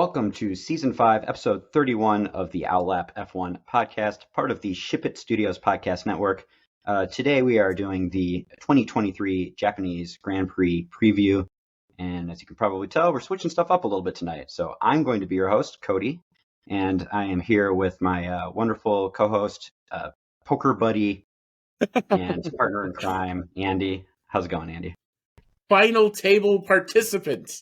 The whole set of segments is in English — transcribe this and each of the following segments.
Welcome to Season 5, Episode 31 of the Outlap F1 podcast, part of the Ship It Studios podcast network. Today we are doing the 2023 Japanese Grand Prix preview, and as you can probably tell, we're switching stuff up a little bit tonight. So I'm going to be your host, Cody, and I am here with my wonderful co-host, poker buddy, and partner in crime, Andy. How's it going, Andy? Final table participant.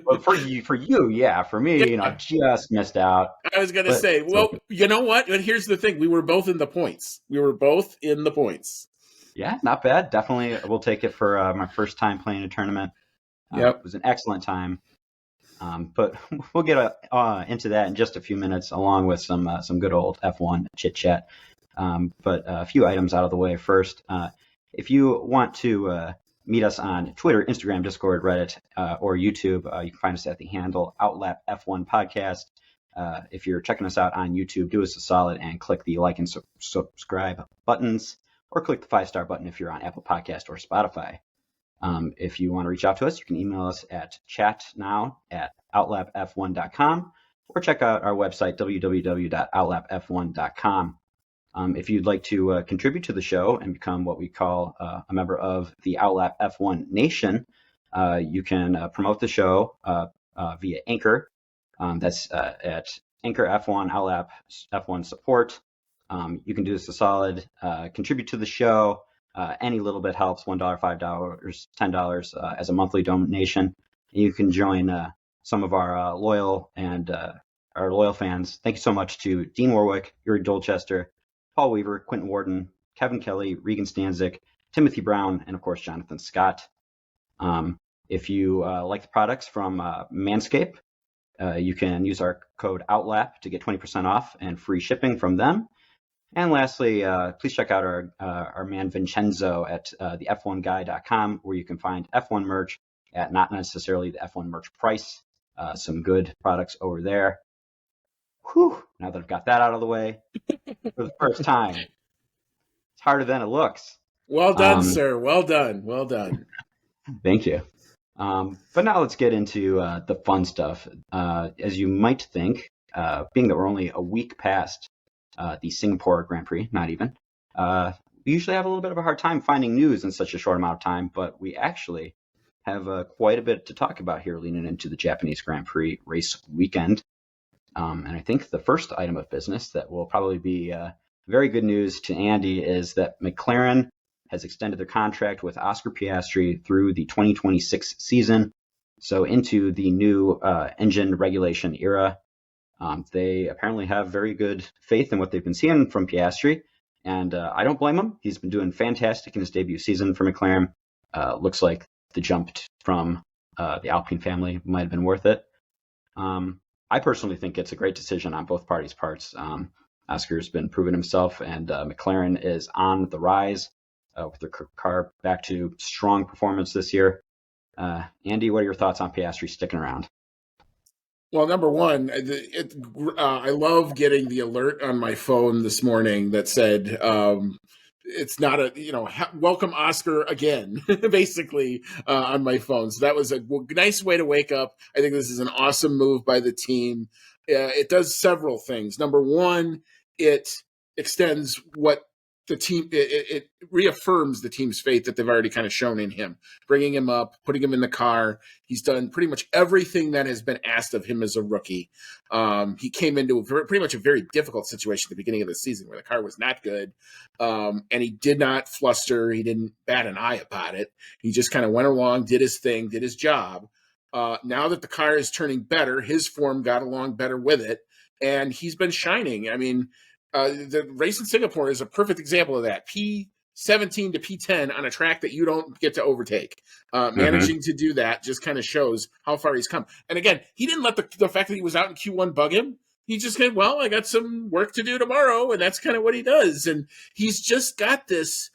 Well, for you, yeah. For me, I just missed out. I was going to say, well, you know what? But here's the thing. We were both in the points. Yeah, not bad. Definitely, we'll take it for my first time playing a tournament. It was an excellent time. But we'll get into that in just a few minutes, along with some good old F1 chit-chat. But a few items out of the way first. If you want to meet us on Twitter, Instagram, Discord, Reddit, or YouTube, you can find us at the handle Outlap F1 Podcast. If you're checking us out on YouTube, do us a solid and click the like and subscribe buttons, or click the 5-star button if you're on Apple Podcast or Spotify. If you want to reach out to us, you can email us at chatnow@outlapf1.com, or check out our website, www.outlapf1.com. If you'd like to contribute to the show and become what we call a member of the Outlap F1 Nation, you can promote the show via Anchor. That's at Anchor F1 Outlap F1 support. You can do us a solid, contribute to the show. Any little bit helps, $1, $5, $10 as a monthly donation. And you can join some of our loyal fans. Thank you so much to Dean Warwick, Yuri Dolchester, Paul Weaver, Quentin Warden, Kevin Kelly, Regan Stanzik, Timothy Brown, and of course, Jonathan Scott. If you like the products from Manscaped, you can use our code OUTLAP to get 20% off and free shipping from them. And lastly, please check out our man Vincenzo at the F1guy.com, where you can find F1 merch at not necessarily the F1 merch price. Some good products over there. Whew, now that I've got that out of the way, for the first time, it's harder than it looks. Well done, sir. Well done. Thank you. But now let's get into the fun stuff. As you might think, being that we're only a week past the Singapore Grand Prix, not even, we usually have a little bit of a hard time finding news in such a short amount of time, but we actually have quite a bit to talk about here leading into the Japanese Grand Prix race weekend. And I think the first item of business that will probably be very good news to Andy is that McLaren has extended their contract with Oscar Piastri through the 2026 season, so into the new engine regulation era. They apparently have very good faith in what they've been seeing from Piastri, and I don't blame him. He's been doing fantastic in his debut season for McLaren. Looks like the jump from the Alpine family might have been worth it. I personally think it's a great decision on both parties' parts. Oscar's been proving himself, and McLaren is on the rise with their car back to strong performance this year. Andy, what are your thoughts on Piastri sticking around? Well, number one, I love getting the alert on my phone this morning that said it's not welcome Oscar again, basically on my phone. So that was a nice way to wake up. I think this is an awesome move by the team. It does several things. Number one, it extends what the team, it reaffirms the team's faith that they've already kind of shown in him, bringing him up, putting him in the car. He's done pretty much everything that has been asked of him as a rookie. He came into pretty much a very difficult situation at the beginning of the season where the car was not good. And he did not fluster. He didn't bat an eye about it. He just kind of went along, did his thing, did his job. Now that the car is turning better, his form got along better with it, and he's been shining. I mean, the race in Singapore is a perfect example of that. P17 to P10 on a track that you don't get to overtake. Managing to do that just kind of shows how far he's come. And again, he didn't let the fact that he was out in Q1 bug him. He just said, well, I got some work to do tomorrow, and that's kind of what he does. And he's just got this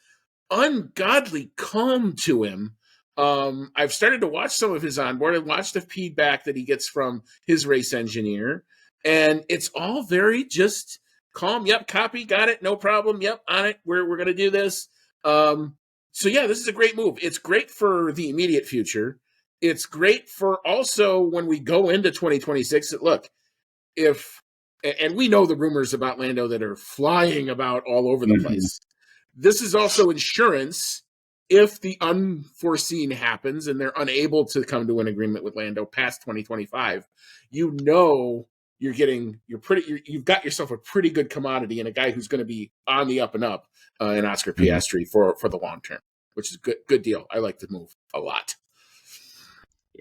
ungodly calm to him. I've started to watch some of his onboard. I've watched the feedback that he gets from his race engineer, and it's all very just calm. Yep, copy, got it, no problem. Yep, on it. We're going to do this. So yeah, this is a great move. It's great for the immediate future. it's great for also when we go into 2026. Look, if and we know the rumors about Lando that are flying about all over the Mm-hmm. place. This is also insurance if the unforeseen happens and they're unable to come to an agreement with Lando past 2025. You know you've got yourself a pretty good commodity and a guy who's going to be on the up and up in Oscar Mm-hmm. Piastri for the long term, which is good deal. I like the move a lot.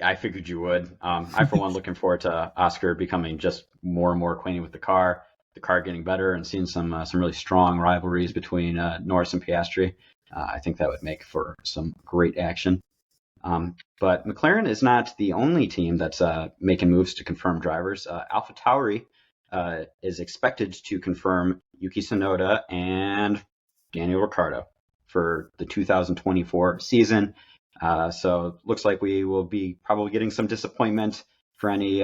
I figured you would. I, for one, looking forward to Oscar becoming just more and more acquainted with the car getting better, and seeing some really strong rivalries between Norris and Piastri. I think that would make for some great action. But McLaren is not the only team that's making moves to confirm drivers. AlphaTauri is expected to confirm Yuki Tsunoda and Daniel Ricciardo for the 2024 season. So looks like we will be probably getting some disappointment for any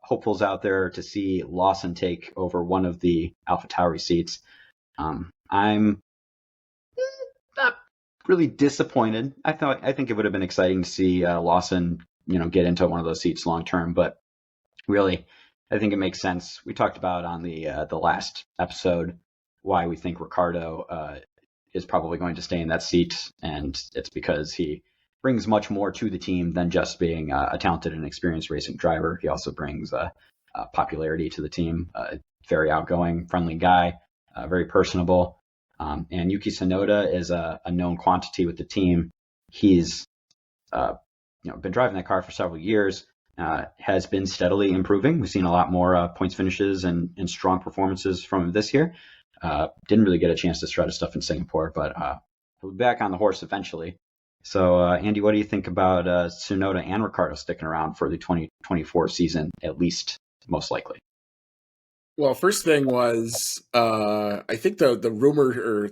hopefuls out there to see Lawson take over one of the AlphaTauri seats. I'm not really disappointed. I think it would have been exciting to see Lawson, get into one of those seats long term. But really, I think it makes sense. We talked about on the last episode why we think Ricardo is probably going to stay in that seat, and it's because he brings much more to the team than just being a talented and experienced racing driver. He also brings popularity to the team. Very outgoing, friendly guy, very personable. And Yuki Tsunoda is a known quantity with the team. He's been driving that car for several years, has been steadily improving. We've seen a lot more points finishes and strong performances from him this year. Didn't really get a chance to try to stuff in Singapore, but he'll be back on the horse eventually. So, Andy, what do you think about Tsunoda and Ricciardo sticking around for the 2024 season, at least, most likely? Well, first thing was, I think the rumor, or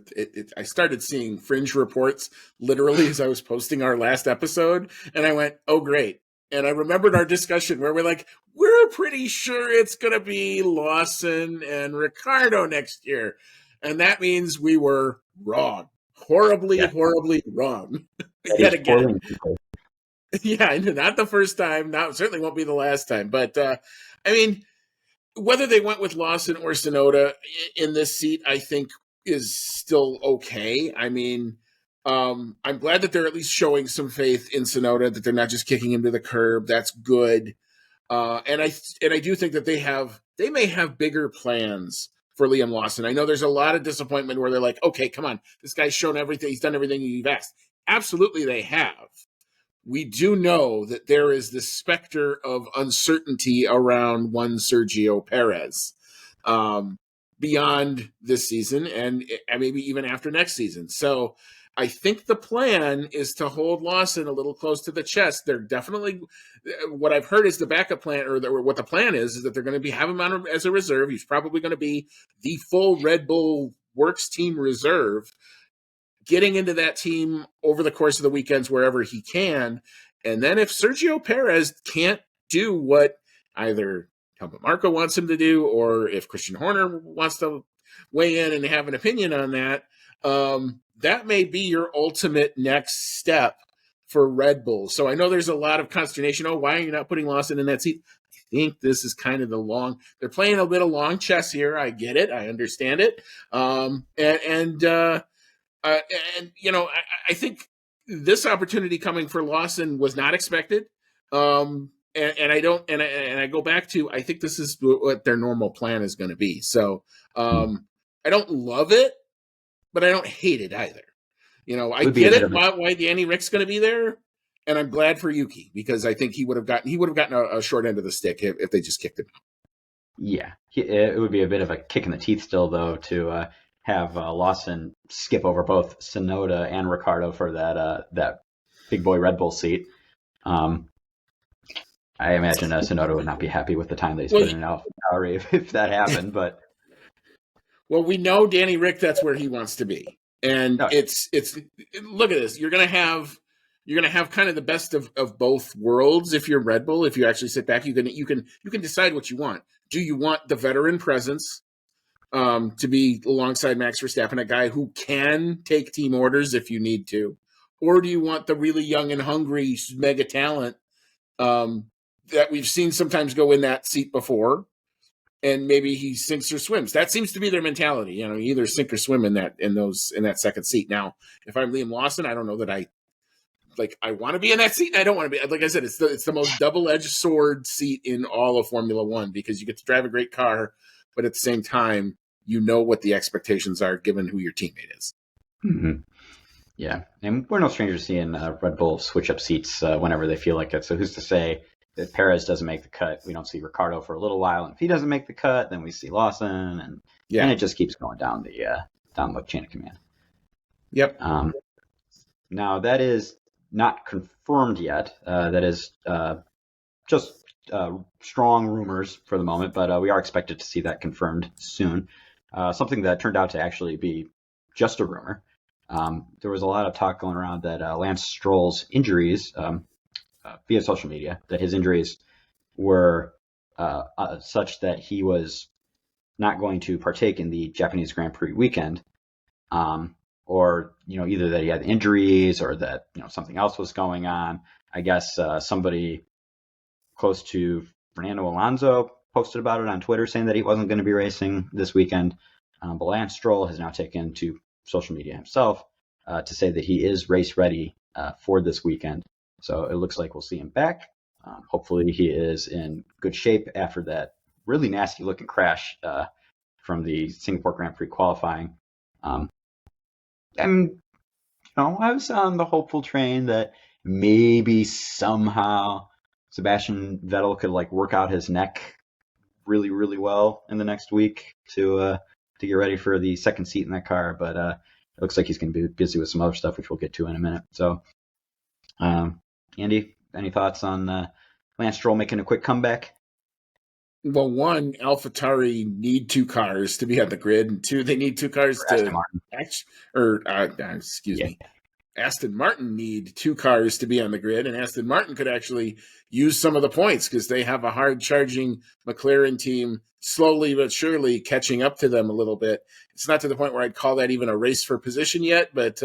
I started seeing fringe reports literally as I was posting our last episode, and I went, "Oh, great!" And I remembered our discussion where we're like, "We're pretty sure it's going to be Lawson and Ricciardo next year," and that means we were wrong, horribly, Yeah, horribly wrong, that yet is again. spoiling people. Yeah, not the first time, not certainly won't be the last time, but I mean whether they went with Lawson or Sonoda in this seat, I think is still okay. I mean, I'm glad that they're at least showing some faith in Sonoda, that they're not just kicking him to the curb. That's good. And I do think that they may have bigger plans for Liam Lawson. I know there's a lot of disappointment where they're like, okay, come on, this guy's shown everything, he's done everything you've asked. Absolutely, they have. We do know that there is this specter of uncertainty around one Sergio Perez beyond this season and maybe even after next season. So I think the plan is to hold Lawson a little close to the chest. They're definitely, what I've heard is the backup plan, or what the plan is that they're going to be have him on as a reserve. He's probably going to be the full Red Bull Works team reserve, getting into that team over the course of the weekends wherever he can. And then if Sergio Perez can't do what either Helmut Marko wants him to do, or if Christian Horner wants to weigh in and have an opinion on that, that may be your ultimate next step for Red Bull. So I know there's a lot of consternation. Oh, why are you not putting Lawson in that seat? I think this is kind of they're playing a bit of long chess here. I get it. I understand it. Uh, and I think this opportunity coming for Lawson was not expected. And I don't, and I go back to, I think this is what their normal plan is going to be. So, I don't love it, but I don't hate it either. I Would be a get bit it of a why Danny Rick's going to be there, and I'm glad for Yuki because I think he would have gotten a short end of the stick if they just kicked him out. Yeah, it would be a bit of a kick in the teeth still, though, to have Lawson skip over both Sonoda and Ricardo for that big boy Red Bull seat. I imagine Sonoda would not be happy with the time that he's Well, put in AlphaTauri if that happened. But well, we know Danny Rick. That's where he wants to be, and no, it's look at this. You're gonna have kind of the best of both worlds if you're Red Bull. If you actually sit back, you can decide what you want. Do you want the veteran presence to be alongside Max Verstappen, a guy who can take team orders if you need to, or do you want the really young and hungry mega talent that we've seen sometimes go in that seat before, and maybe he sinks or swims. That seems to be their mentality. You either sink or swim in that second seat. Now, if I'm Liam Lawson, I don't know that I want to be in that seat, and I don't want to be. Like I said, it's the most double-edged sword seat in all of Formula One, because you get to drive a great car, but at the same time, you know what the expectations are given who your teammate is. Mm-hmm. Yeah, and we're no strangers to seeing Red Bull switch up seats whenever they feel like it. So who's to say that Perez doesn't make the cut? We don't see Ricardo for a little while, and if he doesn't make the cut, then we see Lawson, and it just keeps going down the chain of command. Yep. Now that is not confirmed yet. That is just strong rumors for the moment, but we are expected to see that confirmed soon. Something that turned out to actually be just a rumor. There was a lot of talk going around that Lance Stroll's injuries, via social media, that his injuries were such that he was not going to partake in the Japanese Grand Prix weekend, or either that he had injuries or that something else was going on. I guess somebody close to Fernando Alonso posted about it on Twitter, saying that he wasn't going to be racing this weekend. But Lance Stroll has now taken to social media himself to say that he is race ready for this weekend. So it looks like we'll see him back. Hopefully he is in good shape after that really nasty looking crash from the Singapore Grand Prix qualifying. And I was on the hopeful train that maybe somehow Sebastian Vettel could work out his neck really, really well in the next week to get ready for the second seat in that car. But it looks like he's going to be busy with some other stuff, which we'll get to in a minute. So, Andy, any thoughts on Lance Stroll making a quick comeback? Well, one, AlphaTauri need two cars to be on the grid, and two, they need two cars to excuse me. Aston Martin need two cars to be on the grid, and Aston Martin could actually use some of the points because they have a hard-charging McLaren team slowly but surely catching up to them a little bit. It's not to the point where I'd call that even a race for position yet, but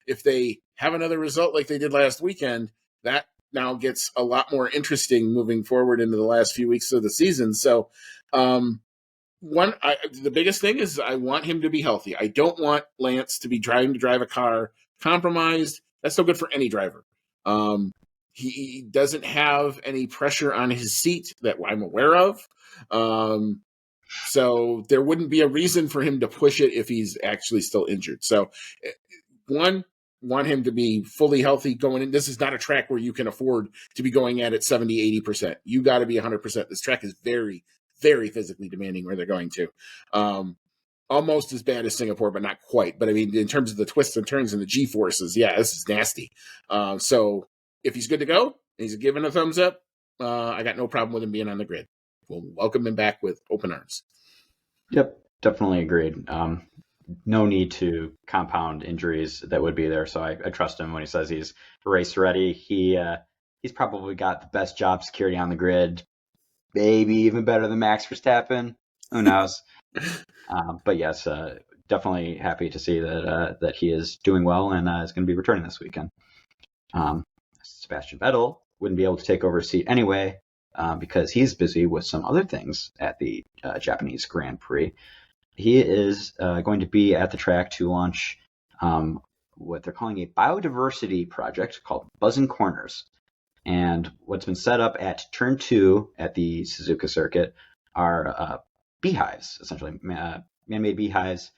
if they have another result like they did last weekend, that now gets a lot more interesting moving forward into the last few weeks of the season. So, the biggest thing is I want him to be healthy. I don't want Lance to be trying to drive a car compromised. That's no good for any driver. He doesn't have any pressure on his seat that I'm aware of. So there wouldn't be a reason for him to push it if he's actually still injured. So one, want him to be fully healthy going in. This is not a track where you can afford to be going at it 70, 80%. You got to be 100%. This track is very, very physically demanding where they're going to. Almost as bad as Singapore, but not quite. But I mean, in terms of the twists and turns and the G-forces, yeah, this is nasty. So if he's good to go, and he's given a thumbs up, I got no problem with him being on the grid. We'll welcome him back with open arms. Yep, definitely agreed. No need to compound injuries that would be there. So I trust him when he says he's race ready. He's probably got the best job security on the grid, maybe even better than Max Verstappen. Who knows? But yes, definitely happy to see that he is doing well and is going to be returning this weekend. Sebastian Vettel wouldn't be able to take over his seat anyway because he's busy with some other things at the Japanese Grand Prix. He is going to be at the track to launch what they're calling a biodiversity project called Buzzing Corners. And what's been set up at Turn 2 at the Suzuka circuit are beehives, essentially man-made beehives,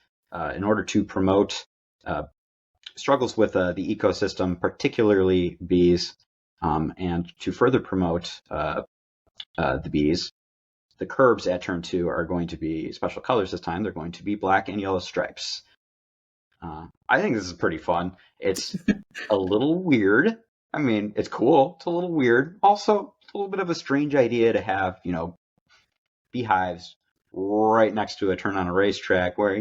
in order to promote struggles with the ecosystem, particularly bees, and to further promote the bees. The curbs at Turn 2 are going to be special colors this time. They're going to be black and yellow stripes. I think this is pretty fun. It's a little weird. I mean, it's cool. It's a little weird. Also, it's a little bit of a strange idea to have, beehives right next to a turn on a racetrack where,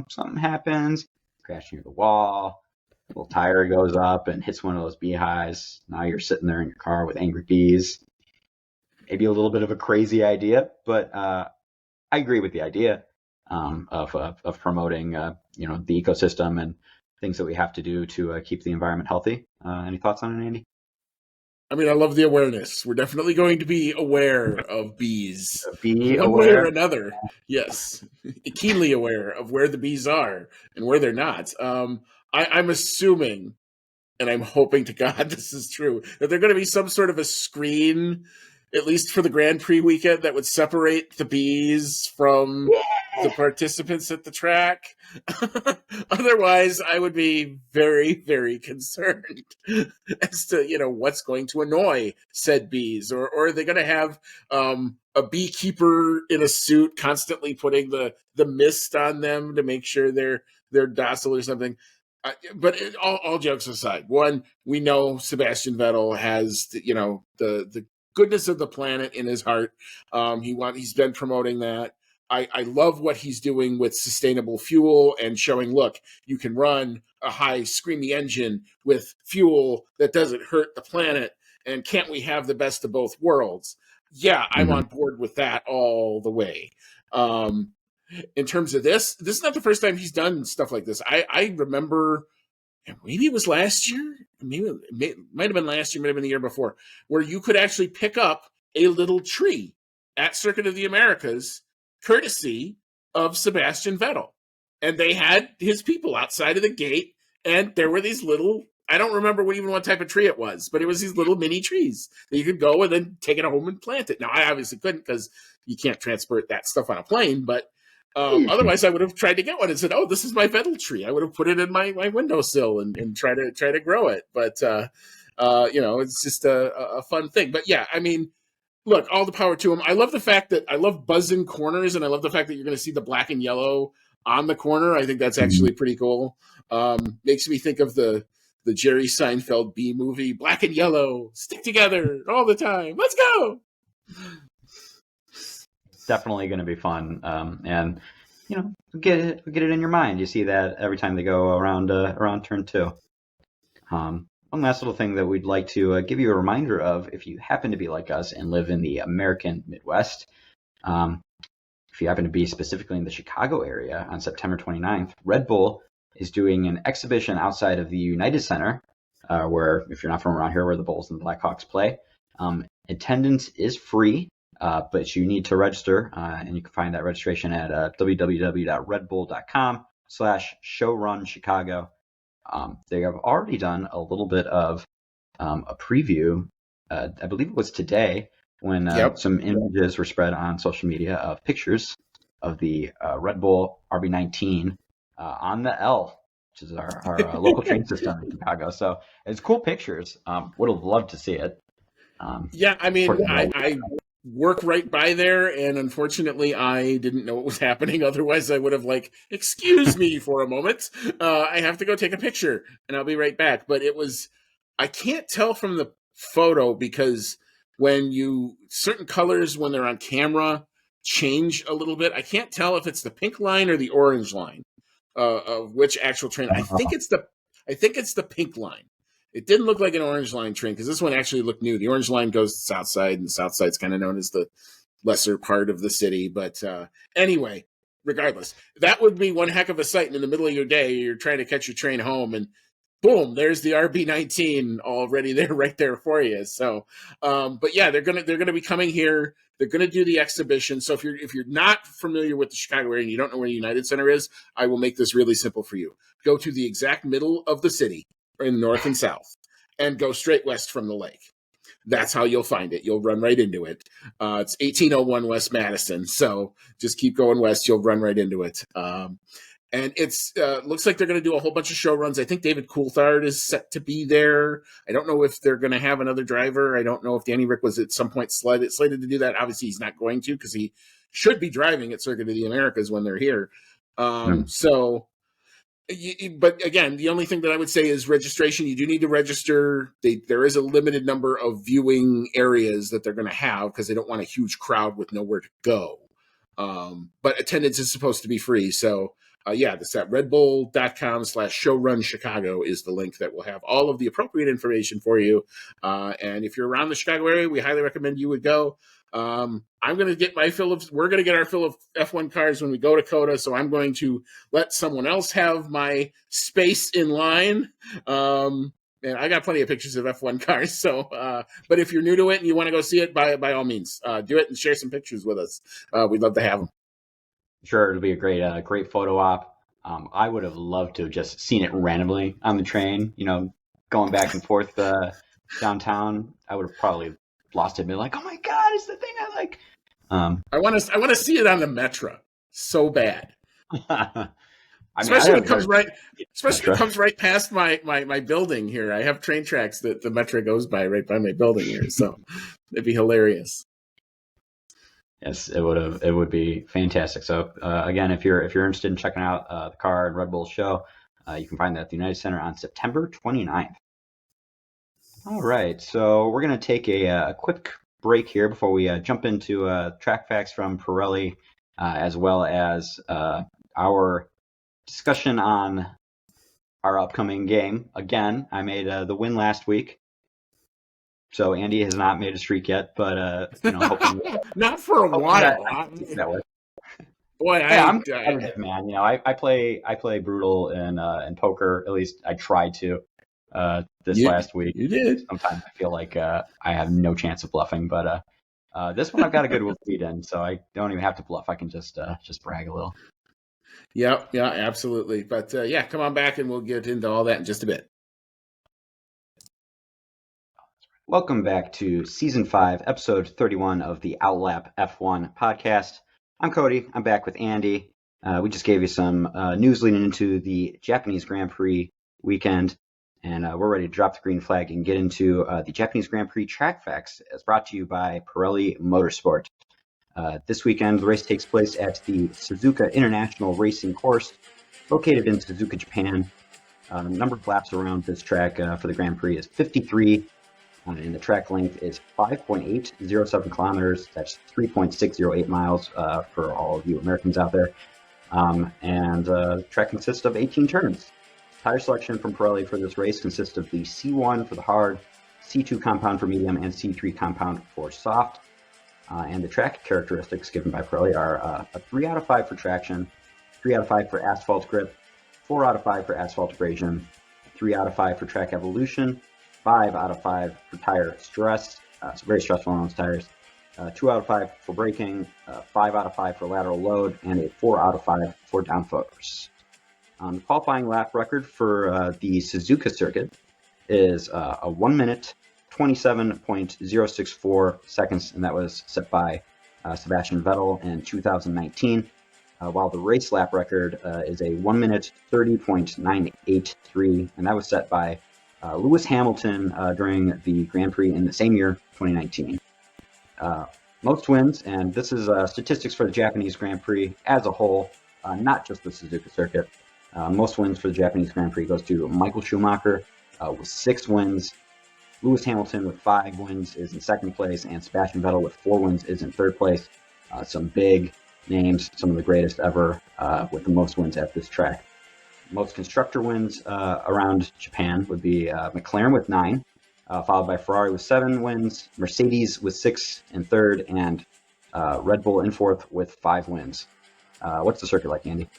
something happens, crash near the wall, a little tire goes up and hits one of those beehives. Now you're sitting there in your car with angry bees. Maybe a little bit of a crazy idea, but I agree with the idea of promoting, the ecosystem and things that we have to do to keep the environment healthy. Any thoughts on it, Andy? I mean, I love the awareness. We're definitely going to be aware of bees, Be one way or aware. another. Yes, keenly aware of where the bees are and where they're not. I'm assuming, and I'm hoping to God this is true, that there's going to be some sort of a screen, at least for the Grand Prix weekend, that would separate the bees from the participants at the track. Otherwise, I would be very, very concerned as to what's going to annoy said bees, or are they going to have a beekeeper in a suit constantly putting the mist on them to make sure they're docile or something. But all jokes aside, one, we know Sebastian Vettel has the goodness of the planet in his heart. He's been promoting that. I love what he's doing with sustainable fuel and showing, look, you can run a high screamy engine with fuel that doesn't hurt the planet. And can't we have the best of both worlds? Yeah, I'm Mhm. on board with that all the way. In terms of this is not the first time he's done stuff like this. I remember, maybe it was last year, maybe it might have been last year, might have been the year before, where you could actually pick up a little tree at Circuit of the Americas, courtesy of Sebastian Vettel. And they had his people outside of the gate, and there were these little, I don't remember what type of tree it was, but it was these little mini trees that you could go and then take it home and plant it. Now, I obviously couldn't because you can't transport that stuff on a plane, but otherwise, I would have tried to get one and said, "Oh, this is my Vettel tree." I would have put it in my windowsill and try to grow it. But it's just a fun thing. But yeah, I mean, look, all the power to him. I love the fact that I love buzzing corners, and I love the fact that you're going to see the black and yellow on the corner. I think that's Mhm. actually pretty cool. Makes me think of the Jerry Seinfeld B movie, Black and Yellow, stick together all the time. Let's go. Definitely going to be fun. And get it in your mind. You see that every time they go around turn two. One last little thing that we'd like to give you a reminder of, if you happen to be like us and live in the American Midwest, um, if you happen to be specifically in the Chicago area on September 29th, Red Bull is doing an exhibition outside of the United Center, where, if you're not from around here, where the Bulls and the Blackhawks play. Attendance is free, but you need to register, and you can find that registration at www.redbull.com/showrunchicago. They have already done a little bit of a preview. I believe it was today when Yep. some images were spread on social media of pictures of the Red Bull RB19 on the L, which is our local train system in Chicago. So it's cool pictures. Would have loved to see it. Yeah, I mean, Unfortunately, I work right by there, and unfortunately, I didn't know what was happening. Otherwise, I would have excuse me for a moment. I have to go take a picture, and I'll be right back. But I can't tell from the photo because certain colors when they're on camera change a little bit. I can't tell if it's the pink line or the orange line of which actual train. I think it's the pink line. It didn't look like an orange line train because this one actually looked new. The orange line goes to South Side, and the South Side's kind of known as the lesser part of the city. But anyway, regardless, that would be one heck of a sight in the middle of your day. You're trying to catch your train home, and boom, there's the RB19 already there, right there for you. So, but yeah, they're gonna be coming here. They're gonna do the exhibition. So if you're not familiar with the Chicago area and you don't know where the United Center is, I will make this really simple for you. Go to the exact middle of the city, in north and south, and go straight west from the lake. That's how you'll find it. You'll run right into it. It's 1801 West Madison. So just keep going west. You'll run right into it. And it's looks like they're going to do a whole bunch of show runs. I think David Coulthard is set to be there. I don't know if they're going to have another driver. I don't know if Danny Rick was at some point slated to do that. Obviously, he's not going to because he should be driving at Circuit of the Americas when they're here. So but again, the only thing that I would say is registration. You do need to register. There is a limited number of viewing areas that they're going to have because they don't want a huge crowd with nowhere to go. But attendance is supposed to be free. So that's at redbull.com/showrunchicago is the link that will have all of the appropriate information for you. And if you're around the Chicago area, we highly recommend you would go. I'm going to get we're going to get our fill of F1 cars when we go to COTA. So I'm going to let someone else have my space in line. And I got plenty of pictures of F1 cars. So, but if you're new to it and you want to go see it, by all means, do it and share some pictures with us. We'd love to have them. Sure, it'll be a great photo op. I would have loved to have just seen it randomly on the train, going back and forth downtown. I would have probably lost it and been like, "Oh my God, it's the thing I like." I want to see it on the Metro so bad. Especially when it comes right past my building here. I have train tracks that the Metro goes by right by my building here, so it'd be hilarious. Yes, it would be fantastic. So again, if you're interested in checking out the car and Red Bull show, you can find that at the United Center on September 29th. All right, so we're going to take a quick break here before we jump into track facts from Pirelli, as well as our discussion on our upcoming game. Again, I made the win last week. So Andy has not made a streak yet, but hoping not for a while. Boy, yeah, I'm competitive, man. I play brutal in poker. At least I tried to last week. You did. Sometimes I feel like I have no chance of bluffing, but this one I've got a good lead in, so I don't even have to bluff. I can just brag a little. Yeah, absolutely. But come on back and we'll get into all that in just a bit. Welcome back to Season 5, Episode 31 of the Outlap F1 podcast. I'm Cody. I'm back with Andy. We just gave you some news leading into the Japanese Grand Prix weekend, and we're ready to drop the green flag and get into the Japanese Grand Prix track facts, as brought to you by Pirelli Motorsport. This weekend, the race takes place at the Suzuka International Racing Course, located in Suzuka, Japan. The number of laps around this track for the Grand Prix is 53. And the track length is 5.807 kilometers. That's 3.608 miles for all of you Americans out there. And the track consists of 18 turns. Tire selection from Pirelli for this race consists of the C1 for the hard, C2 compound for medium, and C3 compound for soft. And the track characteristics given by Pirelli are a 3 out of 5 for traction, 3 out of 5 for asphalt grip, 4 out of 5 for asphalt abrasion, 3 out of 5 for track evolution, 5 out of 5 for tire stress, so very stressful on those tires, 2 out of 5 for braking, 5 out of 5 for lateral load, and a 4 out of 5 for downforce. The qualifying lap record for the Suzuka circuit is a 1 minute, 27.064 seconds, and that was set by Sebastian Vettel in 2019, while the race lap record is a 1 minute, 30.983, and that was set by Lewis Hamilton during the Grand Prix in the same year, 2019. Most wins, and this is statistics for the Japanese Grand Prix as a whole, not just the Suzuka circuit. Most wins for the Japanese Grand Prix goes to Michael Schumacher with 6 wins. Lewis Hamilton with 5 wins is in second place, and Sebastian Vettel with 4 wins is in third place. Some big names, some of the greatest ever with the most wins at this track. Most constructor wins around Japan would be McLaren with 9, followed by Ferrari with 7 wins, Mercedes with 6 in third, and Red Bull in fourth with 5 wins. What's the circuit like, Andy?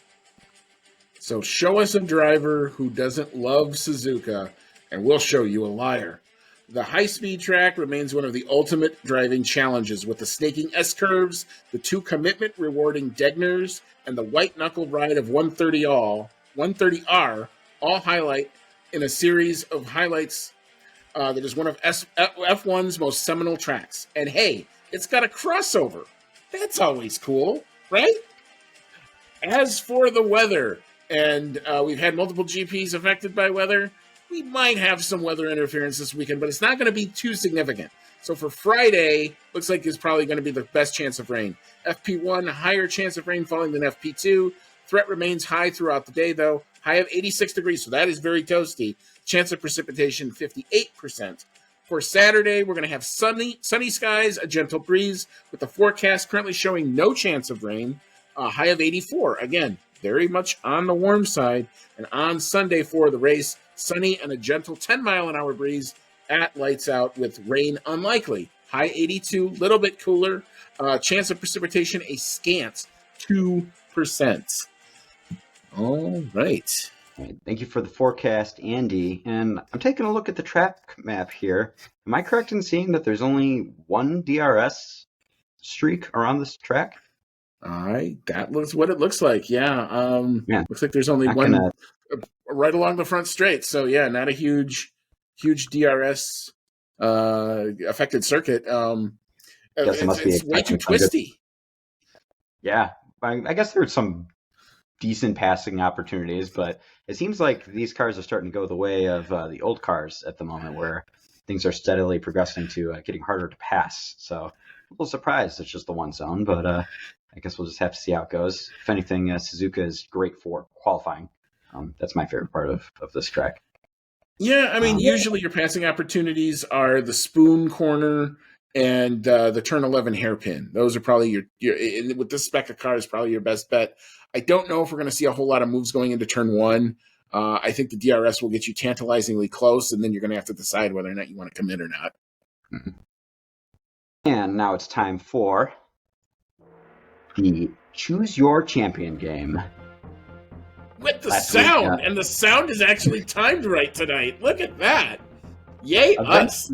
So show us a driver who doesn't love Suzuka, and we'll show you a liar. The high-speed track remains one of the ultimate driving challenges, with the snaking S-curves, the 2 commitment-rewarding Degners, and the white-knuckle ride of 130R, all highlight in a series of highlights that is one of F1's most seminal tracks. And hey, it's got a crossover. That's always cool, right? As for the weather, and we've had multiple GPs affected by weather, we might have some weather interference this weekend, but it's not going to be too significant. So for Friday, looks like it's probably going to be the best chance of rain. FP1, higher chance of rain falling than FP2. Threat remains high throughout the day, though. High of 86 degrees, so that is very toasty. Chance of precipitation, 58%. For Saturday, we're going to have sunny skies, a gentle breeze, with the forecast currently showing no chance of rain. High of 84. Again, very much on the warm side. And on Sunday for the race, sunny and a gentle 10-mile-an-hour breeze at lights out with rain unlikely. High 82, little bit cooler. Chance of precipitation, a scant 2%. All right. Right, thank you for the forecast, Andy. And I'm taking a look at the track map here. Am I correct in seeing that there's only one DRS streak around this track? All right, that looks what it looks like. Yeah, Man, looks like there's only not one gonna. right along the front straight. So yeah, not a huge DRS affected circuit. Guess I must be It's way too expecting some good. twisty. Yeah, I guess there's some decent passing opportunities, but it seems like these cars are starting to go the way of the old cars at the moment, where things are steadily progressing to getting harder to pass. So a little surprised it's just the one zone, but I guess we'll just have to see how it goes. If anything, Suzuka is great for qualifying. That's my favorite part of this track. Yeah, I mean, Um, usually your passing opportunities are the spoon corner and the turn 11 hairpin. Those are probably with this spec of car is probably your best bet. I don't know if we're going to see a whole lot of moves going into turn one. I think the DRS will get you tantalizingly close, and then you're going to have to decide whether or not you want to commit or not. and now it's time for the Choose Your Champion game. With the Last week, sound, and the sound is actually timed right tonight. Look at that. Yay, us.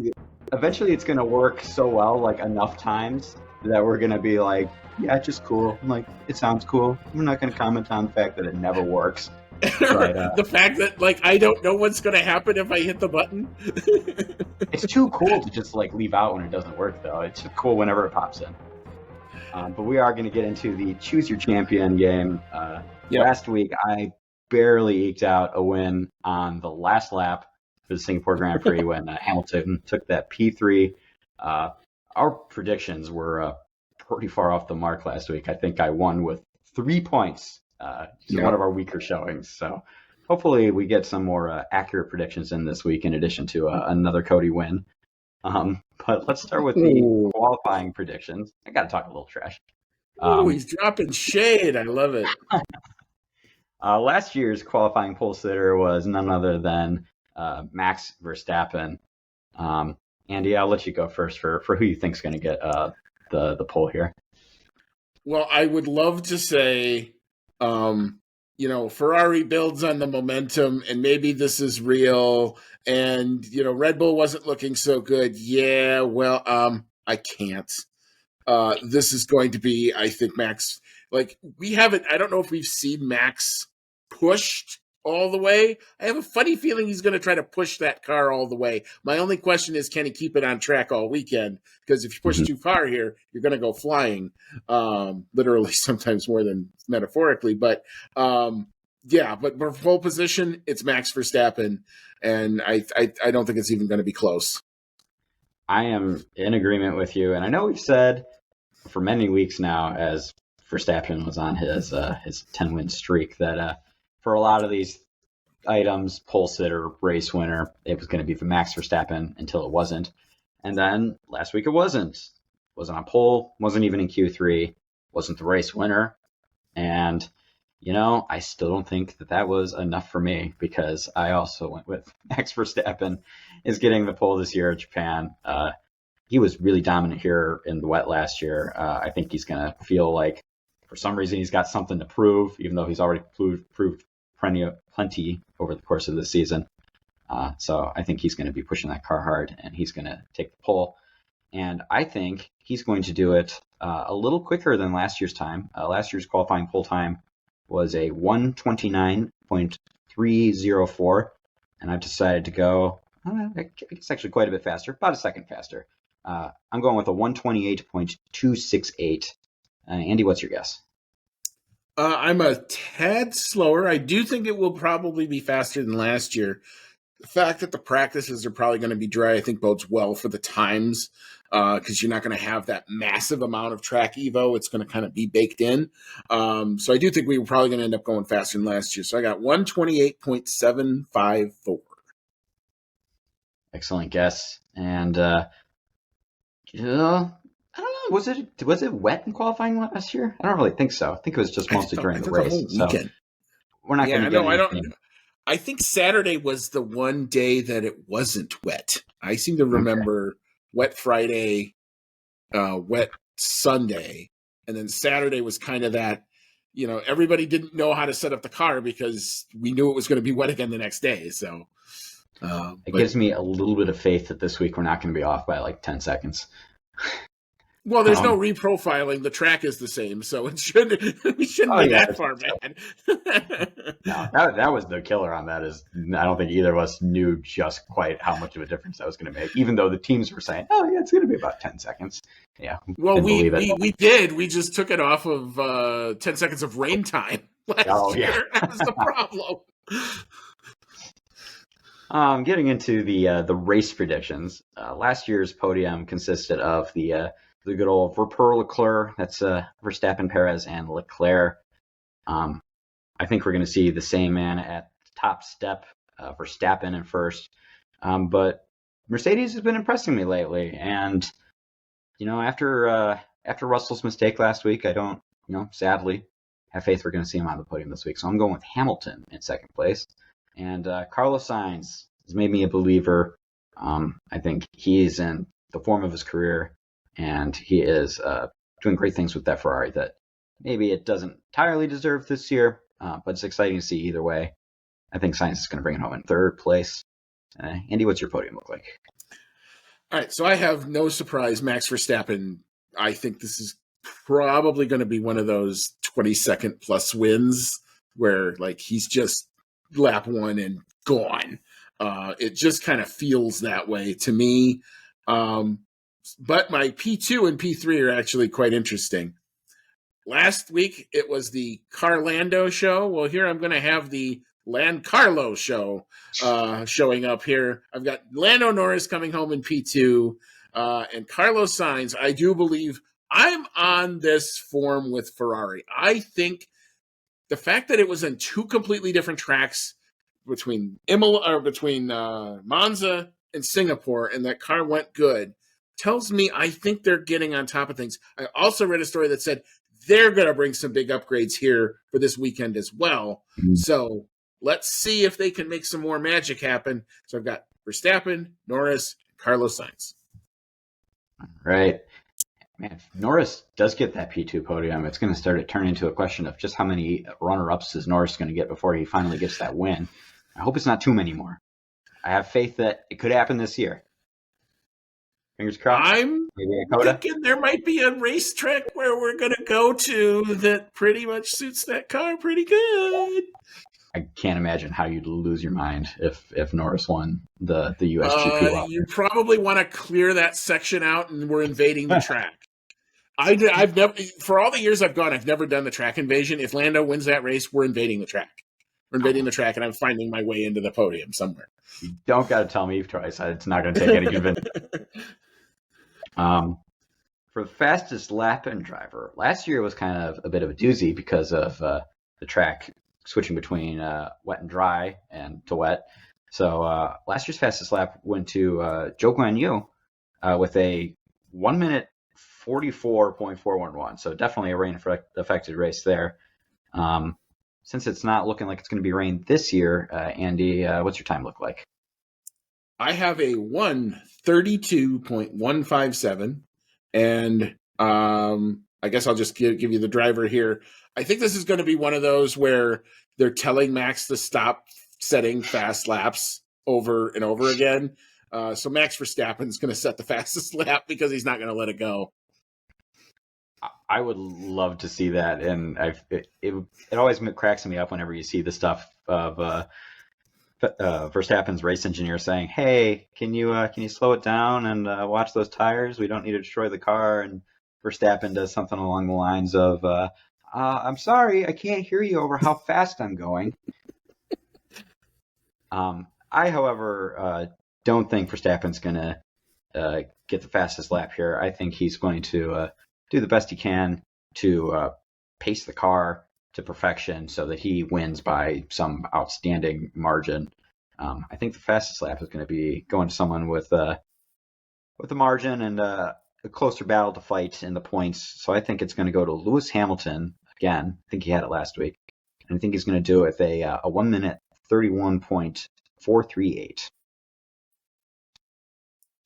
Eventually it's going to work so well, like enough times that we're going to be like, yeah, it's just cool. I'm like, it sounds cool. I'm not going to comment on the fact that it never works. But The fact that, like, I don't know what's going to happen if I hit the button. it's too cool to just like leave out when it doesn't work, though. It's cool whenever it pops in. But we are going to get into the Choose Your Champion game. Yep. Last week, I barely eked out a win on the last lap for the Singapore Grand Prix when Hamilton took that P3. Our predictions were pretty far off the mark last week. I think I won with 3 points. One of our weaker showings. So hopefully we get some more accurate predictions in this week in addition to another Cody win. But let's start with the qualifying predictions. I got to talk a little trash. He's dropping shade. I love it. Last year's qualifying pole sitter was none other than Max Verstappen. Andy, I'll let you go first for who you think's going to get the pole here. Well, I would love to say, Ferrari builds on the momentum, and maybe this is real. And Red Bull wasn't looking so good. Yeah, well, I can't. This is going to be, I think, Max. Like, we haven't. I don't know if we've seen Max pushed all the way. I have a funny feeling he's going to try to push that car all the way. My only question is, can he keep it on track all weekend? Because if you push too far here, you're going to go flying, literally sometimes more than metaphorically. But but for pole position, it's Max Verstappen, and I don't think it's even going to be close. I am in agreement with you, and I know we've said for many weeks now, as Verstappen was on his 10-win streak, that for a lot of these items, pole sitter, race winner, it was going to be for Max Verstappen until it wasn't. And then last week it wasn't. Wasn't on pole, wasn't even in Q3, wasn't the race winner. And, I still don't think that was enough for me because I also went with Max Verstappen is getting the pole this year at Japan. He was really dominant here in the wet last year. I think he's going to feel like for some reason he's got something to prove, even though he's already proved plenty over the course of the season. So I think he's going to be pushing that car hard, and he's going to take the pole. And I think he's going to do it a little quicker than last year's time. Last year's qualifying pole time was a 1:29.304, and I've decided to go, I guess actually quite a bit faster, about a second faster. I'm going with a 1:28.268. Andy, what's your guess? I'm a tad slower. I do think it will probably be faster than last year. The fact that the practices are probably going to be dry, I think bodes well for the times because you're not going to have that massive amount of track evo. It's going to kind of be baked in. So I do think we were probably going to end up going faster than last year. So I got 1:28.754. Excellent guess. And I don't know. Was it wet in qualifying last year? I don't really think so. I think it was just mostly during the race. So we're not going to get anything. I think Saturday was the one day that it wasn't wet. I seem to remember wet Friday, wet Sunday, and then Saturday was kind of that everybody didn't know how to set up the car because we knew it was going to be wet again the next day. So it gives me a little bit of faith that this week we're not going to be off by like 10 seconds. Well, there's no reprofiling. The track is the same, so we shouldn't be that far bad. No, that was the killer on that. Is I don't think either of us knew just quite how much of a difference that was going to make, even though the teams were saying, "Oh, yeah, it's going to be about 10 seconds." Yeah, well, we did. We just took it off of 10 seconds of rain time last year. That was the problem. Getting into the race predictions, last year's podium consisted of the good old Leclerc, that's Verstappen, Perez, and Leclerc. I think we're going to see the same man at the top step, Verstappen in first. But Mercedes has been impressing me lately, and after Russell's mistake last week, I don't, sadly, have faith we're going to see him on the podium this week. So I'm going with Hamilton in second place, and Carlos Sainz has made me a believer. I think he's in the form of his career, and he is doing great things with that Ferrari that maybe it doesn't entirely deserve this year, but it's exciting to see either way. I think Sainz is going to bring it home in third place. Andy, what's your podium look like? All right, so I have no surprise. Max Verstappen, I think this is probably going to be one of those 20-second plus wins where like he's just lap one and gone. It just kind of feels that way to me. But my P2 and P3 are actually quite interesting. Last week, it was the Carlando show. Well, here I'm going to have the Carlo show showing up here. I've got Lando Norris coming home in P2 and Carlos Sainz. I do believe I'm on this form with Ferrari. I think the fact that it was on two completely different tracks between Monza and Singapore, and that car went good, tells me I think they're getting on top of things. I also read a story that said they're going to bring some big upgrades here for this weekend as well. Mm-hmm. So let's see if they can make some more magic happen. So I've got Verstappen, Norris, Carlos Sainz. Right. Man, if Norris does get that P2 podium, it's going to start to turn into a question of just how many runner-ups is Norris going to get before he finally gets that win. I hope it's not too many more. I have faith that it could happen this year. Fingers crossed. I'm thinking there might be a racetrack where we're going to go to that pretty much suits that car pretty good. I can't imagine how you'd lose your mind if Norris won the USGP. You probably want to clear that section out, and we're invading the track. I've never, for all the years I've gone, I've never done the track invasion. If Lando wins that race, we're invading the track. We're invading the track, and I'm finding my way into the podium somewhere. You don't got to tell me twice. It's not going to take any convincing. For the fastest lap and driver, last year was kind of a bit of a doozy because of the track switching between wet and dry and to wet. So last year's fastest lap went to Zhou Guanyu with a 1 minute 44.411. So definitely a rain affected race there. Since it's not looking like it's going to be rain this year, Andy, what's your time look like? I have a 1:32.157, and I guess I'll just give you the driver here. I think this is going to be one of those where they're telling Max to stop setting fast laps over and over again. So Max Verstappen is going to set the fastest lap because he's not going to let it go. I would love to see that, and it always cracks me up whenever you see the stuff of Verstappen's race engineer saying, "Hey, can you slow it down and watch those tires? We don't need to destroy the car." And Verstappen does something along the lines of, "I'm sorry, I can't hear you over how fast I'm going." I, however, don't think Verstappen's going to get the fastest lap here. I think he's going to do the best he can to pace the car to perfection so that he wins by some outstanding margin. I think the fastest lap is going to be going to someone with a margin and a closer battle to fight in the points. So I think it's going to go to Lewis Hamilton again. I think he had it last week. And I think he's going to do it with a 1 minute 31.438.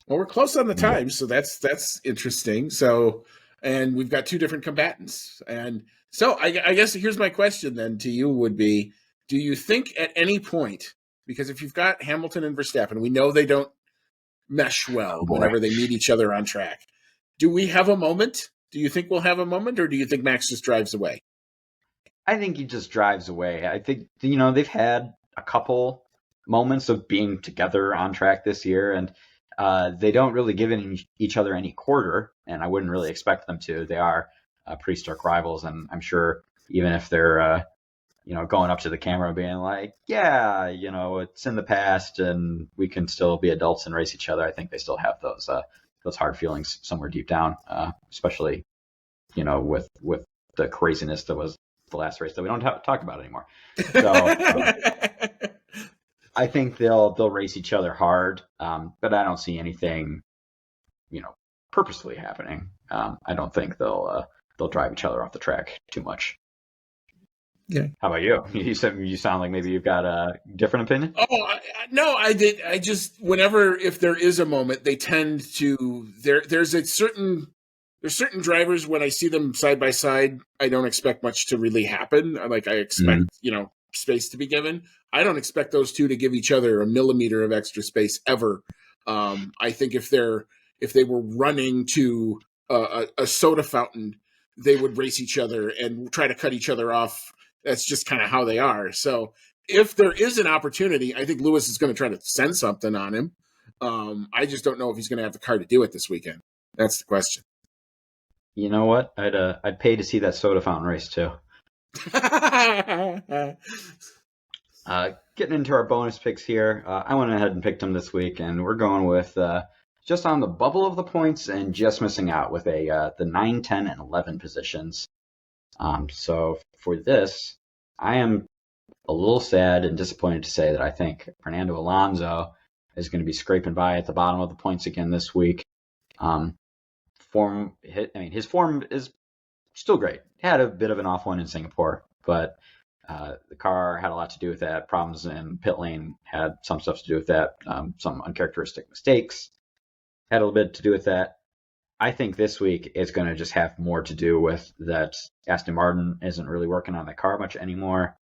Well, we're close on the time, so that's interesting. So, and we've got two different combatants, and So I guess here's my question then to you would be, do you think at any point, because if you've got Hamilton and Verstappen, we know they don't mesh Oh well boy. whenever they meet each other on track. Do we have a moment? Do you think we'll have a moment, or do you think Max just drives away? I think he just drives away. I think, they've had a couple moments of being together on track this year, and they don't really give each other any quarter, and I wouldn't really expect them to. They are pretty stark rivals, and I'm sure even if they're, going up to the camera being like, yeah, it's in the past and we can still be adults and race each other, I think they still have those hard feelings somewhere deep down, especially, with the craziness that was the last race that we don't talk about anymore. So I think they'll race each other hard, but I don't see anything, purposefully happening. I don't think they'll drive each other off the track too much. Yeah. How about you? You said you sound like maybe you've got a different opinion. No, I did. I just whenever if there is a moment, they tend to there's certain drivers when I see them side by side, I don't expect much to really happen. I expect Mm. space to be given. I don't expect those two to give each other a millimeter of extra space ever. I think if they were running to a soda fountain, they would race each other and try to cut each other off. That's just kind of how they are. So if there is an opportunity, I think Lewis is going to try to send something on him. I just don't know if he's going to have the car to do it this weekend. That's the question. You know what? I'd pay to see that soda fountain race too. Getting into our bonus picks here, I went ahead and picked them this week, and we're going with just on the bubble of the points and just missing out with the 9, 10, and 11 positions. So for this, I am a little sad and disappointed to say that I think Fernando Alonso is going to be scraping by at the bottom of the points again this week. His form is still great. He had a bit of an off one in Singapore, but the car had a lot to do with that. Problems in pit lane had some stuff to do with that. Some uncharacteristic mistakes had a little bit to do with that. I think this week is going to just have more to do with that Aston Martin isn't really working on the car much anymore,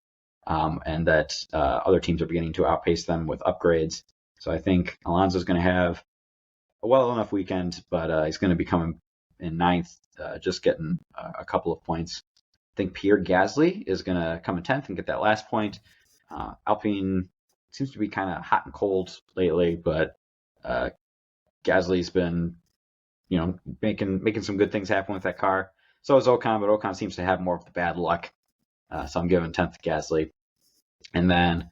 and that other teams are beginning to outpace them with upgrades. So I think Alonso's going to have a well enough weekend, but he's going to be coming in ninth, just getting a couple of points. I think Pierre Gasly is going to come in 10th and get that last point. Alpine seems to be kind of hot and cold lately, but Gasly's been, making some good things happen with that car. So is Ocon, but Ocon seems to have more of the bad luck. So I'm giving 10th to Gasly. And then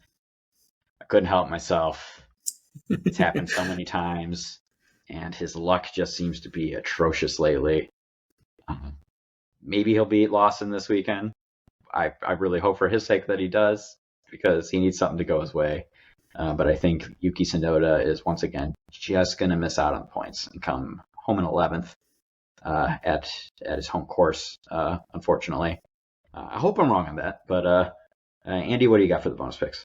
I couldn't help myself. It's happened so many times, and his luck just seems to be atrocious lately. Maybe he'll beat Lawson this weekend. I really hope for his sake that he does, because he needs something to go his way. But I think Yuki Tsunoda is once again just going to miss out on points and come home in 11th at his home course, unfortunately. I hope I'm wrong on that, but Andy, what do you got for the bonus picks?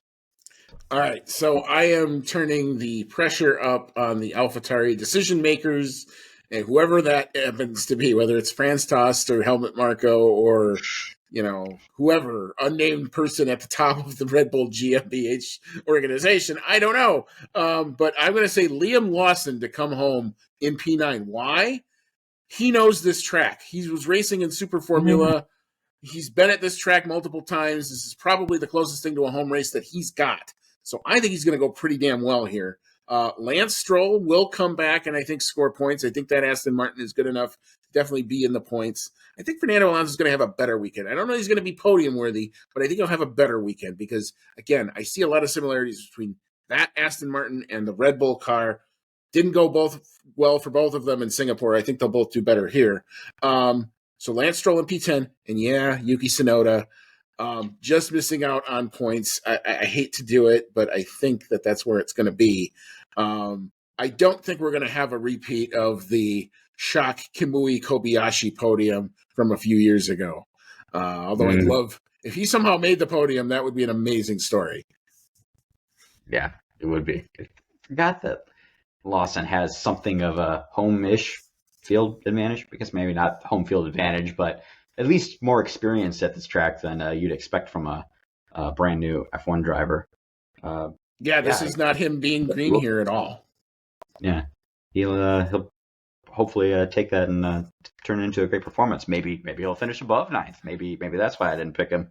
All right, so I am turning the pressure up on the AlphaTauri decision makers, and whoever that happens to be, whether it's Franz Tost or Helmut Marko or whoever, unnamed person at the top of the Red Bull GmbH organization. I don't know, but I'm going to say Liam Lawson to come home in P9. Why? He knows this track. He was racing in Super Formula. He's been at this track multiple times. This is probably the closest thing to a home race that he's got. So I think he's going to go pretty damn well here. Lance Stroll will come back and I think score points. I think that Aston Martin is good enough to definitely be in the points. I think Fernando Alonso is going to have a better weekend. I don't know if he's going to be podium worthy, but I think he'll have a better weekend because, again, I see a lot of similarities between that Aston Martin and the Red Bull car. Didn't go both well for both of them in Singapore. I think they'll both do better here. So Lance Stroll in P10, and Yuki Tsunoda. Just missing out on points. I hate to do it, but I think that that's where it's going to be. I don't think we're going to have a repeat of the shock Kamui Kobayashi podium from a few years ago. Although I'd love, if he somehow made the podium, that would be an amazing story. Yeah, it would be. I forgot that Lawson has something of a home-ish field advantage, because maybe not home field advantage, but at least more experienced at this track than you'd expect from a brand new F1 driver. Yeah, this Yeah, is not him being green here at all. yeah, he'll hopefully take that and turn it into a great performance. Maybe he'll finish above ninth. Maybe that's why I didn't pick him.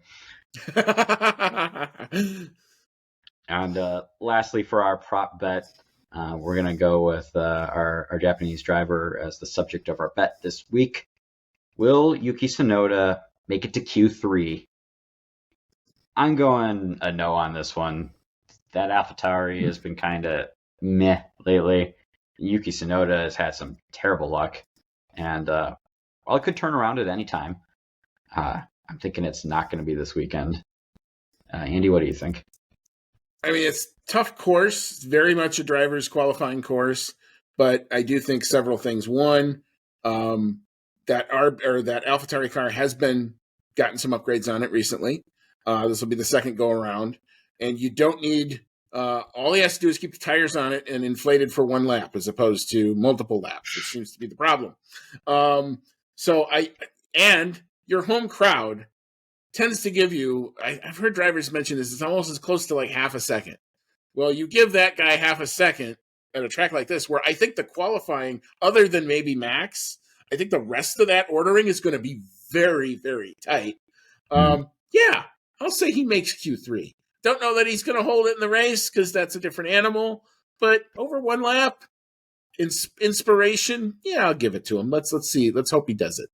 And lastly, for our prop bet, we're gonna go with our Japanese driver as the subject of our bet this week. Will Yuki Tsunoda make it to Q3? I'm going a no on this one. That AlphaTauri has been kind of meh lately. Yuki Tsunoda has had some terrible luck, and while it could turn around at any time, I'm thinking it's not going to be this weekend. Andy, what do you think? I mean, it's tough course, very much a driver's qualifying course, but I do think several things. One, that AlphaTauri car has gotten some upgrades on it recently. This will be the second go around, and you don't need. All he has to do is keep the tires on it and inflated for one lap, as opposed to multiple laps, which seems to be the problem. And your home crowd tends to give you. I've heard drivers mention this. It's almost as close to like half a second. Well, you give that guy half a second at a track like this, where I think the qualifying, other than maybe Max, I think the rest of that ordering is going to be very, very tight. Yeah, I'll say he makes Q3. Don't know that he's going to hold it in the race because that's a different animal, but over one lap, inspiration, yeah, I'll give it to him. Let's see. Let's hope he does it.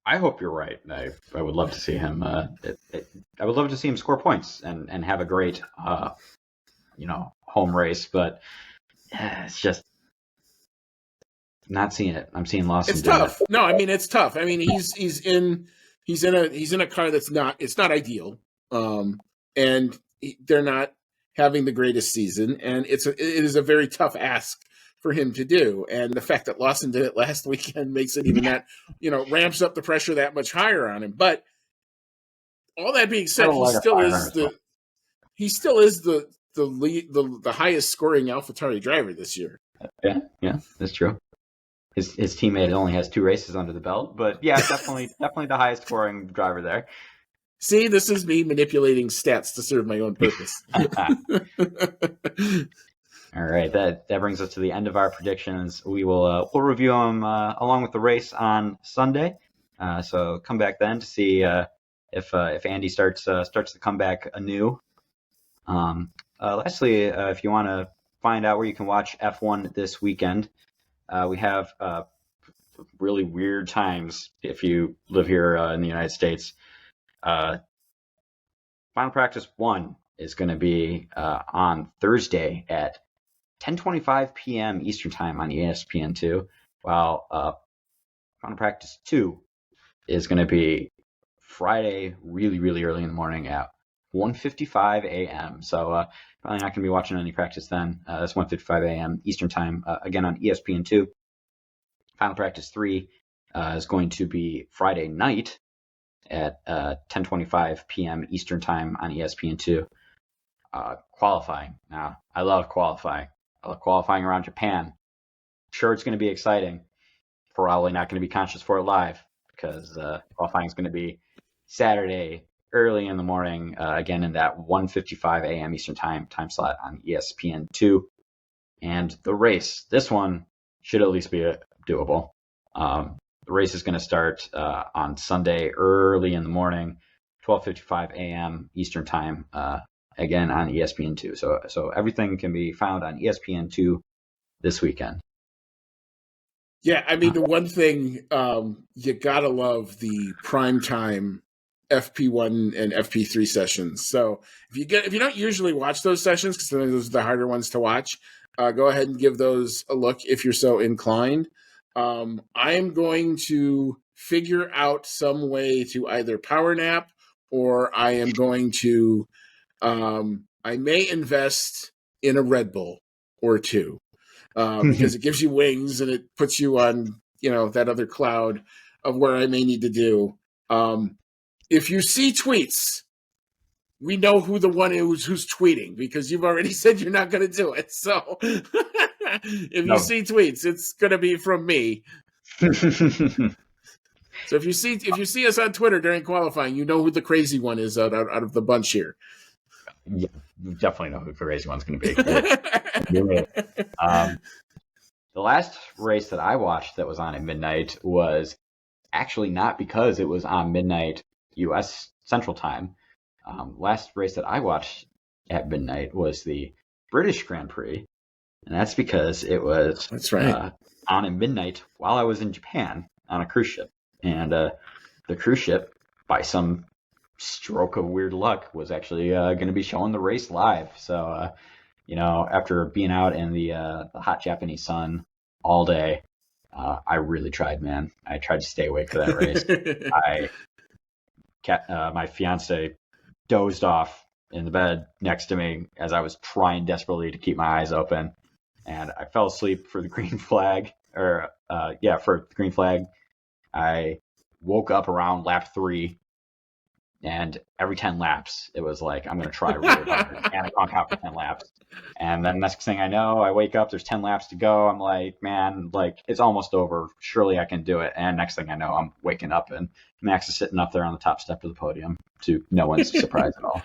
I hope you're right. I would love to see him. I would love to see him score points and have a great, home race. But it's just not seeing it. I'm seeing Lawson. It's tough. No, I mean it's tough. I mean he's in a car that's not ideal, and they're not having the greatest season, and it is a very tough ask for him to do. And the fact that Lawson did it last weekend makes it even that, ramps up the pressure that much higher on him. But all that being said, he still is the highest scoring AlphaTauri driver this year. Yeah, that's true. His teammate only has 2 races under the belt, but yeah, definitely the highest scoring driver there. See, this is me manipulating stats to serve my own purpose. All right, that brings us to the end of our predictions. We will we'll review them along with the race on Sunday. So come back then to see if Andy starts the comeback anew. Lastly, if you want to find out where you can watch F1 this weekend, we have really weird times if you live here in the United States. Final Practice 1 is going to be on Thursday at 10:25 p.m. Eastern Time on ESPN2, while Final Practice 2 is going to be Friday really, really early in the morning at 1:55 a.m. So probably not going to be watching any practice then. That's 1:55 a.m. Eastern Time, again on ESPN2. Final Practice 3 is going to be Friday night at 10:25 p.m. Eastern Time on ESPN2. Qualifying. Now, I love qualifying. I love qualifying around Japan. Sure, it's going to be exciting. Probably not going to be conscious for it live because qualifying is going to be Saturday early in the morning, again in that 1:55 a.m. Eastern time slot on ESPN2. And the race, this one should at least be doable. The race is going to start on Sunday early in the morning, 12:55 a.m. Eastern time, again on ESPN2. So everything can be found on ESPN2 this weekend. Yeah, I mean the one thing you gotta love the primetime FP1 and FP3 sessions. So if you don't usually watch those sessions because those are the harder ones to watch, go ahead and give those a look if you're so inclined. I am going to figure out some way to either power nap or I am going to I may invest in a Red Bull or two. Because it gives you wings and it puts you on, that other cloud of where I may need to do. If you see tweets, we know who the one is who's tweeting because you've already said you're not going to do it. So if you see tweets, it's going to be from me. So if you see us on Twitter during qualifying, you know who the crazy one is out of the bunch here. Yeah, you definitely know who the crazy one's going to be. You're the last race that I watched that was on at midnight was actually not because it was on midnight U.S. Central Time. Last race that I watched at midnight was the British Grand Prix, and that's because it was That's right. on at midnight while I was in Japan on a cruise ship. And the cruise ship, by some stroke of weird luck, was actually going to be showing the race live. So, after being out in the hot Japanese sun all day, I really tried, man. I tried to stay awake for that race. My fiance dozed off in the bed next to me as I was trying desperately to keep my eyes open, and I fell asleep for the green flag. For the green flag. I woke up around lap 3, and every 10 laps, it was like, I'm going to try really hard, and I can't count for 10 laps. And then next thing I know, I wake up, there's 10 laps to go. I'm like, man, like, it's almost over. Surely I can do it. And next thing I know, I'm waking up, and Max is sitting up there on the top step of the podium, to no one's surprise at all.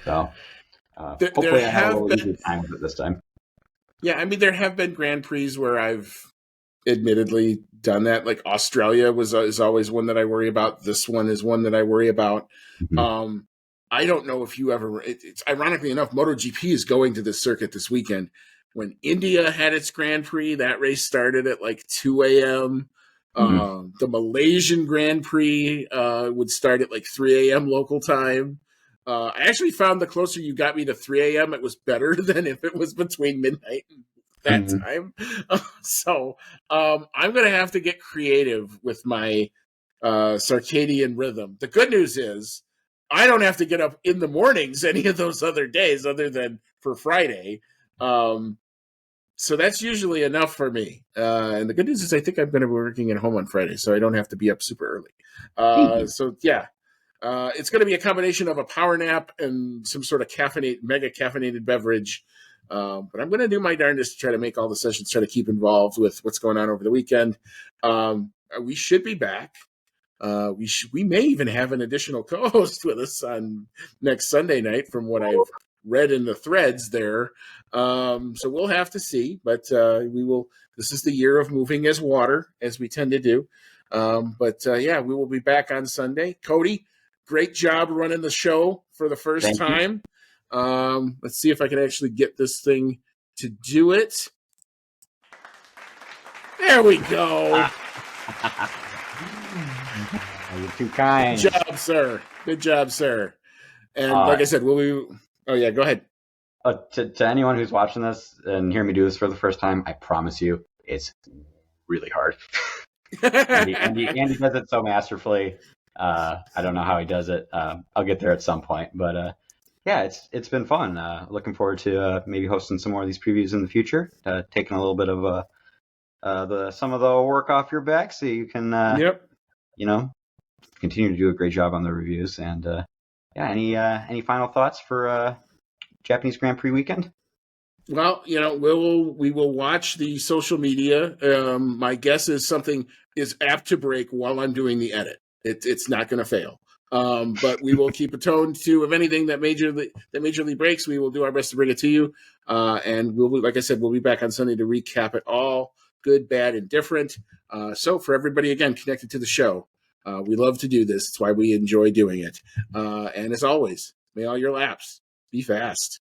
So hopefully I have a little easier time with it this time. Yeah, I mean, there have been Grand Prix where I've admittedly done that. Like Australia is always one that I worry about. This one is one that I worry about. Mm-hmm. I don't know if you ever. It's ironically enough, MotoGP is going to this circuit this weekend. When India had its Grand Prix, that race started at like 2 a.m. Mm-hmm. The Malaysian Grand Prix would start at like 3 a.m. local time. I actually found the closer you got me to 3 a.m., it was better than if it was between midnight and that Mm-hmm. time. So I'm going to have to get creative with my circadian rhythm. The good news is I don't have to get up in the mornings any of those other days other than for Friday. So that's usually enough for me. And the good news is I think I'm going to be working at home on Friday, so I don't have to be up super early. So yeah, it's going to be a combination of a power nap and some sort of mega caffeinated beverage. But I'm going to do my darndest to try to make all the sessions, try to keep involved with what's going on over the weekend. We should be back. We may even have an additional co-host with us on next Sunday night, from what I've read in the threads there. So we'll have to see, but we will. This is the year of moving as water, as we tend to do. Yeah, we will be back on Sunday. Cody, great job running the show for the first time. Let's see if I can actually get this thing to do it. There we go. You're too kind. Good job, sir. Good job, sir. And like I said, Oh yeah, go ahead. To anyone who's watching this and hear me do this for the first time, I promise you, it's really hard. Andy does it so masterfully. I don't know how he does it. I'll get there at some point, but yeah, it's been fun. Looking forward to maybe hosting some more of these previews in the future. Taking a little bit of some of the work off your back, so you can continue to do a great job on the reviews. And any final thoughts for Japanese Grand Prix weekend? Well, we will watch the social media. My guess is something is apt to break while I'm doing the edit. It's not going to fail. But we will keep a tone to, if anything that majorly breaks, we will do our best to bring it to you. And like I said, we'll be back on Sunday to recap it all, good, bad, and different. So for everybody, again, connected to the show, we love to do this. It's why we enjoy doing it. And as always, may all your laps be fast.